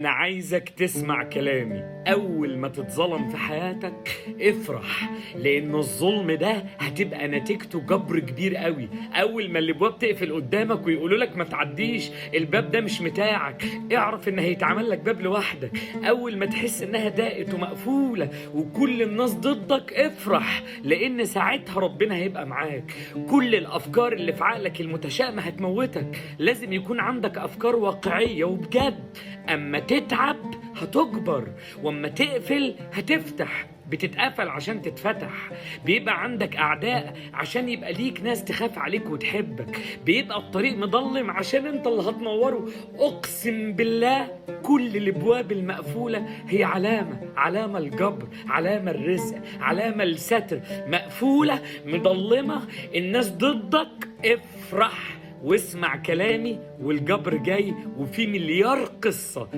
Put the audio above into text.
أنا عايزك تسمع كلامي. أول ما تتظلم في حياتك افرح، لأن الظلم ده هتبقى نتيجته جبر كبير قوي. أول ما الأبواب تقفل قدامك ويقولوا لك ما تعديش، الباب ده مش بتاعك، اعرف إن هيتعمل لك باب لوحدك. أول ما تحس إنها ضاقت ومقفولة وكل الناس ضدك، افرح، لأن ساعتها ربنا هيبقى معاك. كل الأفكار اللي في عقلك المتشائمة هتموتك. لازم يكون عندك أفكار واقعية وبجد. أما تتعب هتكبر، واما تقفل هتفتح. بتتقفل عشان تتفتح. بيبقى عندك أعداء عشان يبقى ليك ناس تخاف عليك وتحبك. بيبقى الطريق مضلم عشان انت اللي هتنوره. أقسم بالله كل الأبواب المقفولة هي علامة الجبر، علامة الرزق، علامة الستر. مقفولة مضلمة الناس ضدك، افرح واسمع كلامي، والجبر جاي، وفي مليار قصة